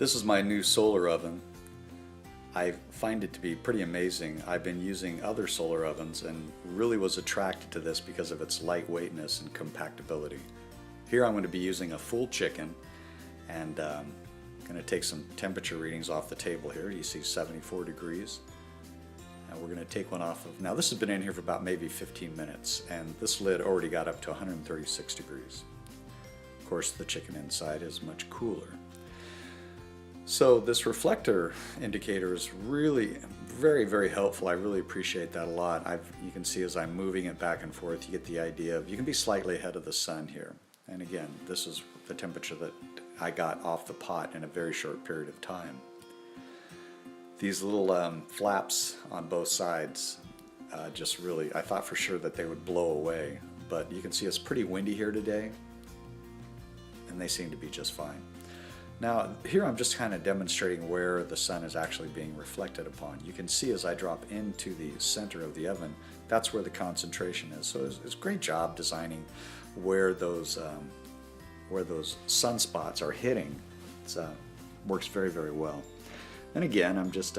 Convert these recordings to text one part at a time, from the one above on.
This is my new solar oven. I find it to be pretty amazing. I've been using other solar ovens and really was attracted to this because of its lightweightness and compactability. Here I'm going to be using a full chicken, and I'm going to take some temperature readings off the table here. You see 74 degrees. And we're going to take one off of, now this has been in here for about maybe 15 minutes, and this lid already got up to 136 degrees. Of course, the chicken inside is much cooler. So this reflector indicator is really very helpful. I really appreciate that a lot. You can see as I'm moving it back and forth, you get the idea of, you can be slightly ahead of the sun here. And again, this is the temperature that I got off the pot in a very short period of time. These little flaps on both sides just really, I thought for sure that they would blow away, but you can see it's pretty windy here today, and they seem to be just fine. Now here I'm just kind of demonstrating where the sun is actually being reflected upon. You can see as I drop into the center of the oven, that's where the concentration is. So it's a great job designing where those sunspots are hitting. It works very well. And again, I'm just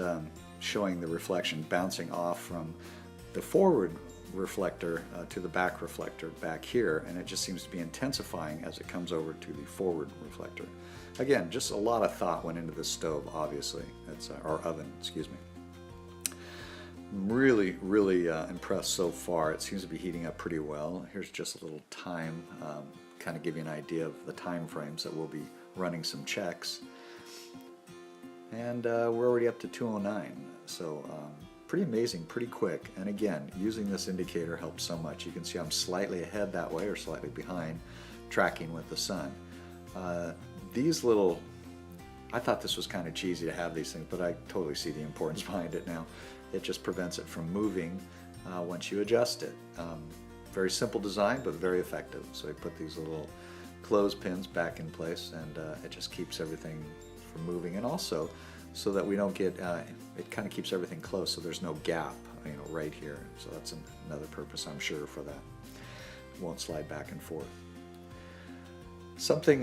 showing the reflection bouncing off from the forward reflector to the back reflector back here, and it just seems to be intensifying as it comes over to the forward reflector. Again, just a lot of thought went into this stove, obviously. It's our oven, excuse me. I'm really impressed so far. It seems to be heating up pretty well. Here's just a little time, kind of give you an idea of the time frames that we'll be running some checks. And we're already up to 209, so pretty amazing, pretty quick. And again, using this indicator helps so much. You can see I'm slightly ahead that way or slightly behind, tracking with the sun. These little, I thought this was kind of cheesy to have these things, but I totally see the importance behind it now. It just prevents it from moving once you adjust it. Very simple design, but very effective. So I put these little clothespins back in place, and it just keeps everything from moving, and also so that we don't get, it kind of keeps everything close so there's no gap, right here. So that's another purpose, I'm sure, for that. It won't slide back and forth. Something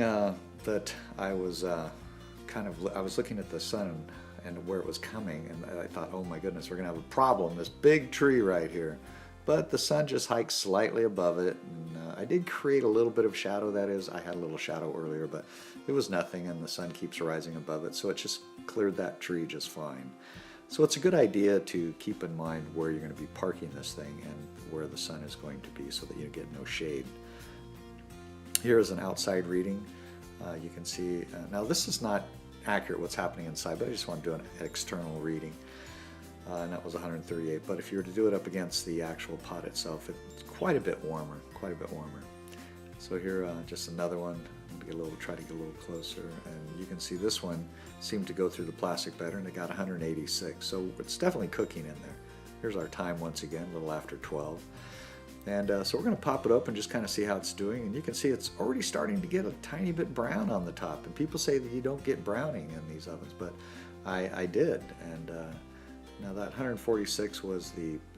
that I was I was looking at the sun and where it was coming, and I thought, oh my goodness, we're gonna have a problem, this big tree right here. But the sun just hikes slightly above it, and I did create a little bit of shadow. That is, I had a little shadow earlier, but it was nothing, and the sun keeps rising above it, so it just cleared that tree just fine. So it's a good idea to keep in mind where you're going to be parking this thing and where the sun is going to be so that you get no shade. Here is an outside reading. You can see, now this is not accurate what's happening inside, but I just want to do an external reading. And that was 138, but if you were to do it up against the actual pot itself, it's quite a bit warmer, So here, just another one, try to get a little closer, and you can see this one seemed to go through the plastic better, and it got 186, so it's definitely cooking in there. Here's our time once again, a little after 12. And so we're going to pop it up and just kind of see how it's doing, and you can see it's already starting to get a tiny bit brown on the top, and people say that you don't get browning in these ovens, but I did, and now that 146 was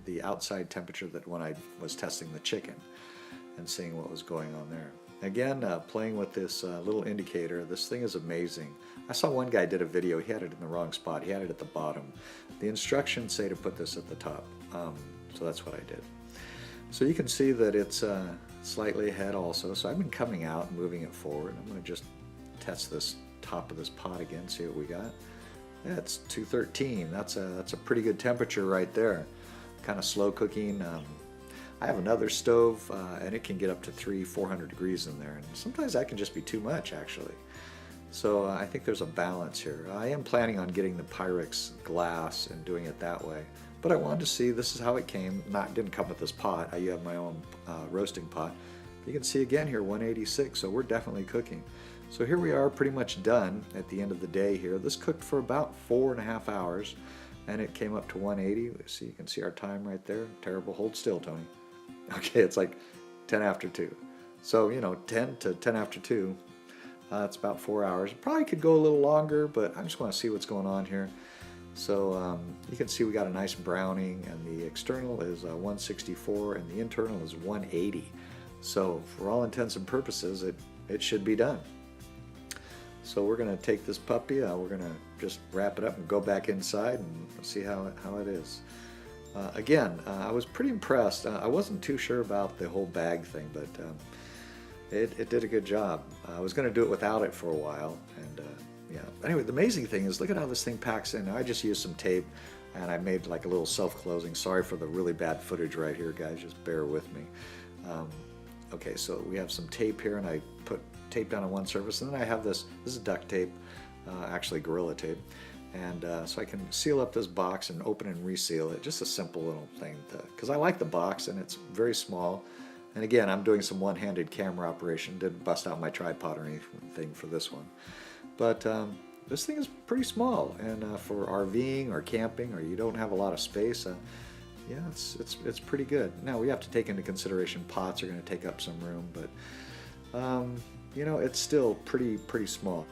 the outside temperature that when I was testing the chicken and seeing what was going on there. Again, playing with this little indicator, this thing is amazing. I saw one guy did a video, he had it in the wrong spot, he had it at the bottom. The instructions say to put this at the top, so that's what I did. So you can see that it's slightly ahead also, so I've been coming out and moving it forward. I'm going to just test this top of this pot again, see what we got. Yeah, it's 213. That's a pretty good temperature right there. Kind of slow cooking. I have another stove, and it can get up to 300-400 degrees in there, and sometimes that can just be too much, actually. So I think there's a balance here. I am planning on getting the Pyrex glass and doing it that way, but I wanted to see this is how it came. Didn't come with this pot. I have my own roasting pot. You can see again here 186, so we're definitely cooking. So here we are, pretty much done at the end of the day here. This cooked for about 4.5 hours, and it came up to 180. So you can see our time right there. Terrible. Hold still, Tony. Okay, it's like 10 after 2. So, 10 to 10 after 2. It's about 4 hours. Probably could go a little longer, but I just want to see what's going on here. So you can see we got a nice browning, and the external is 164, and the internal is 180. So for all intents and purposes, it should be done. So we're going to take this puppy, we're going to just wrap it up and go back inside and see how it is. Again, I was pretty impressed. I wasn't too sure about the whole bag thing, but it did a good job. I was going to do it without it for a while, and yeah. Anyway, the amazing thing is, look at how this thing packs in. I just used some tape, and I made like a little self-closing. Sorry for the really bad footage right here, guys. Just bear with me. Okay, so we have some tape here, and I put tape down on one surface, and then I have this is duct tape, actually Gorilla Tape, and so I can seal up this box and open and reseal it. Just a simple little thing, because I like the box, and it's very small. And again, I'm doing some one-handed camera operation. Didn't bust out my tripod or anything for this one. But this thing is pretty small, and for RVing or camping, or you don't have a lot of space, yeah, it's pretty good. Now we have to take into consideration pots are going to take up some room, but you know, it's still pretty small.